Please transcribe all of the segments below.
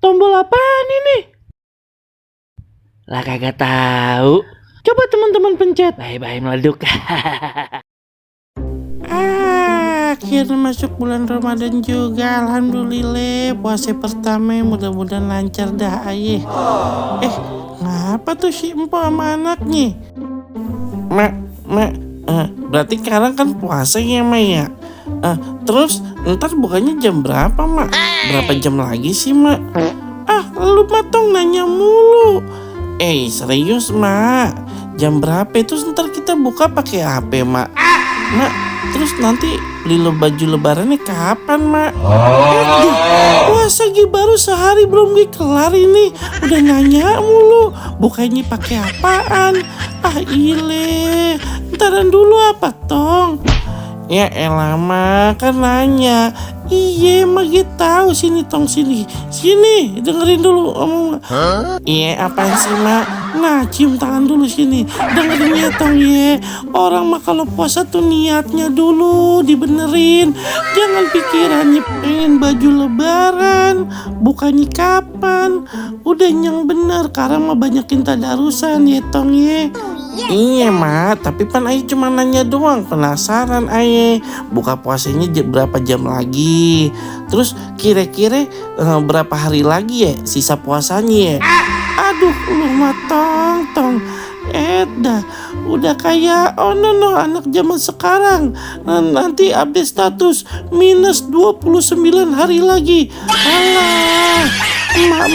tombol apaan ini? Lah kagak tahu. Coba teman-teman pencet. Bye-bye meleduk. Akhirnya masuk bulan Ramadan juga. Alhamdulillah. Puasa pertama mudah-mudahan lancar dah ayah. Ngapa tuh si Empo sama anaknya? Berarti sekarang kan puasa ya Mak ya? Terus ntar bukannya jam berapa Mak? Berapa jam lagi sih Mak? Lu matong nanya mulu. Serius Mak, jam berapa itu ntar kita buka pakai HP Mak? Mak, terus nanti beli baju lebarannya kapan Mak? Puasa baru sehari belum kelar ini udah nanya mulu. Bukanya pakai apaan? Ile, ntaran dulu apa tong? Ya elah Mak, kan nanya. Iya Mak gitu tahu sini tong sini dengerin dulu omong. Iya apaan sih Mak? Nah cium tangan dulu sini, dengerin ya tong ye. Orang Mak kalau puasa tuh niatnya dulu dibenerin. Jangan pikirannya pengen baju lebaran, bukannya kapan. Udah yang bener, karena mah banyakin tadarusan ya tong ye. Iya Mak, tapi pan Ayah cuma nanya doang, penasaran Ayah buka puasanya berapa jam lagi. Terus kira-kira berapa hari lagi ya sisa puasanya ya? Aduh lu mah tong udah kayak anak zaman sekarang. Nanti update status minus 29 hari lagi. Alah, Mak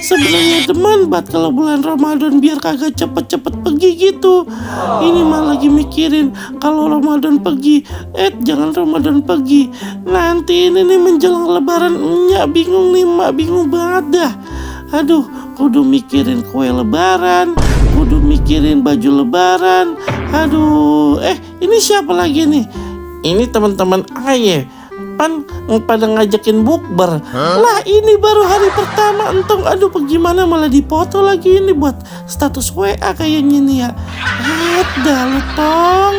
sebenarnya demen banget kalau bulan Ramadan biar kagak cepet-cepet pergi gitu. Ini mah lagi mikirin kalau Ramadan pergi, jangan Ramadan pergi. Nanti ini nih menjelang lebaran, bingung nih Mak, bingung banget dah. Aduh, kudu mikirin kue lebaran, kudu mikirin baju lebaran. Aduh, ini siapa lagi nih? Ini teman-teman Ayah. Pan pada ngajakin bukber. Lah ini baru hari pertama entong. Aduh bagaimana malah dipoto lagi ini buat status WA kayaknya nih ya. Dah lu tong.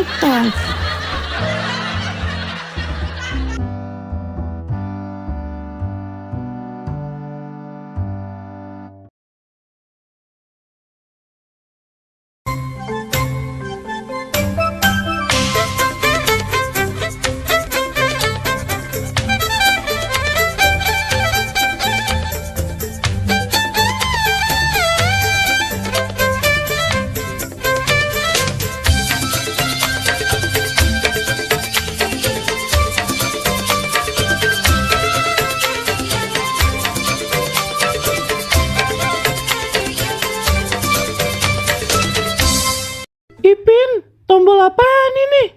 Ipin, tombol apaan ini?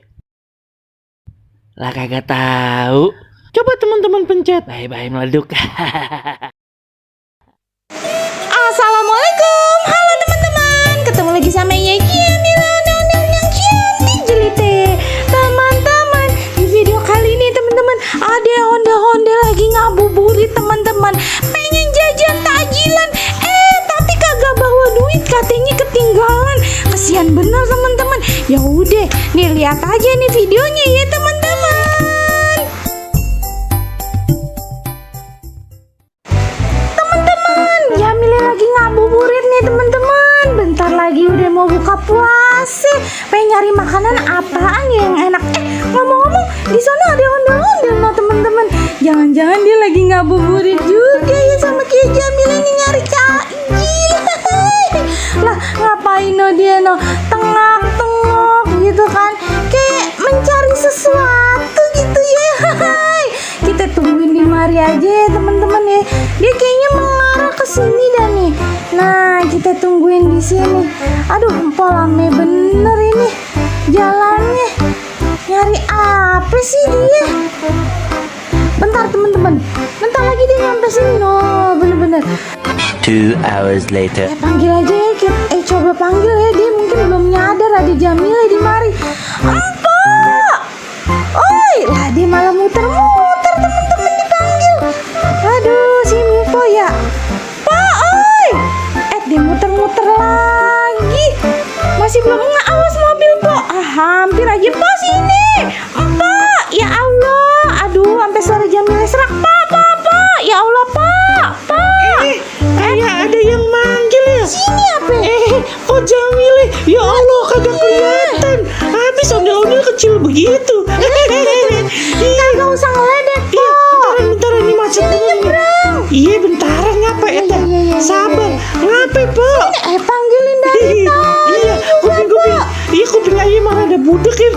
Lah kagak tahu. Coba teman-teman pencet. Bye-bye meleduk. Assalamualaikum, halo teman-teman. Ketemu lagi sama Yeki Mila dan yang cantik jelite. Teman-teman, di video kali ini teman-teman ada honda lagi ngabuburit teman-teman. Pengen jajan takjilan, tapi kagak bawa duit, katanya ketinggalan. Kasihan bener teman-teman. Ya udah, nih lihat aja nih videonya ya teman-teman. Teman-teman, Jamile lagi ngabuburit nih teman-teman. Bentar lagi udah mau buka puasa. Pengen nyari makanan apaan ya yang enak? Ngomong-ngomong, di sana ada ondel-ondel no teman-teman. Jangan-jangan dia lagi ngabuburit juga ya sama kayak Jamile nih nyari takjil. Lah ngapain no dia no tengok-tengok gitu kan, kayak mencari sesuatu gitu ya. Kita tungguin di mari aja ya teman-teman ya. Dia kayaknya mengarah ke sini dah nih. Nah kita tungguin di sini. Aduh empol lame bener ini jalannya. Nyari apa sih dia? Bentar teman-teman, bentar lagi dia nyampe sini. No bener-bener. 2 hours later. Panggil aja ya, coba panggil ya. Dia mungkin belum nyadar ada Jamile di mari. Empok! Oi, lah dia malah muter-muter teman-teman dipanggil. Aduh, si Mpo ya. Pak, oi! Dia muter-muter lagi. Masih belum awas mobil, Pak. Hampir aja pas ini. Pak, ya Allah. Aduh, sampai suara Jamile serak. Pak. Ya Allah, Pak. Iya bentaran ngapa ya? Sabar. Ngapa po? Panggilin dari Iya, kuping. Iya kuping aja mah ada budak ya.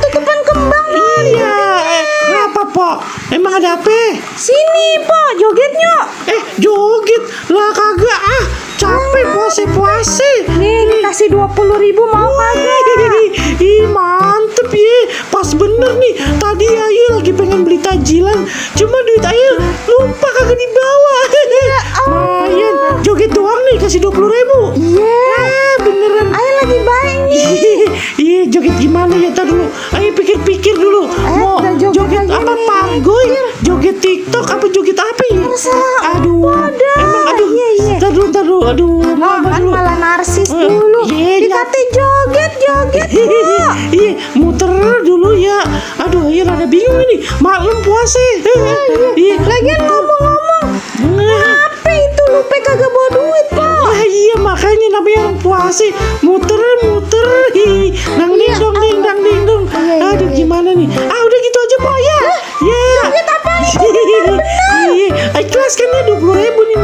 tutupan kembang. Iya, ngapa po? Emang ada apa? Sini po, jogetnya. Joget lah kagak capek puase. Nih kasih 20.000 mau kagak? Ih mantep ya, pas bener nih. Tadi Ayu lagi pengen beli tajilan, cuma duit Ayu lupa kagak dibawa. Lumayan, joget doang nih kasih 20.000. Iya. Beneran. Ayo lagi baik nih. Iya joget gimana ya? Tar dulu, Ayo pikir dulu. Mau udah joget aja apa nih. panggoy? Joget TikTok apa joget apa ya? Aduh, emang Iya. Tar dulu, aduh. Kan malah narsis dulu. Iya, Dikata joget. Iya, muter dulu ya. Aduh, iya rada bingung ini. Maklum puasa. Iya. Lagian ngomong-ngomong, apa itu lupa kagak bawa duit po? Iya makanya namanya orang puasa. Muter. Dang ding dong. Aduh gimana nih? Udah gitu aja po ya. Ya. Joget apa nih? Iya, ikhlas kan ya 20.000 nih.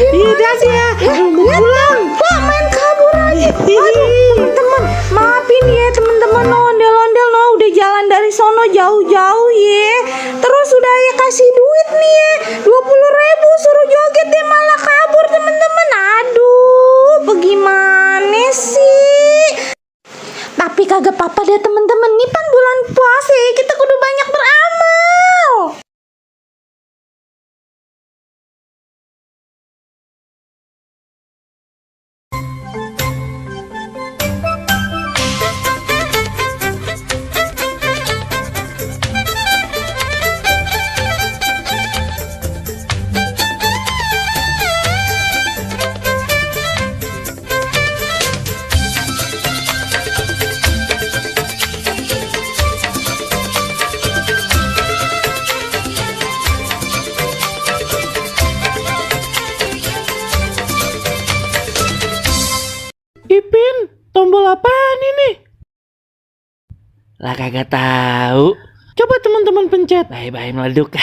Iya dah ya. Mau pulang. Pak main kabur aja. Aduh teman-teman, maafin ya teman-teman, ondel-ondel udah jalan dari sono jauh-jauh ya. Terus udah ya kasih duit nih ya 20.000 suruh joget dia malah kabur teman-teman. Aduh, bagaimana sih? Tapi kagak apa-apa deh teman-teman. Nih kan bulan puasa kita kudu banyak beramal. Ipin, tombol apaan ini? Lah kagak tahu. Coba teman-teman pencet. Bye meleduk.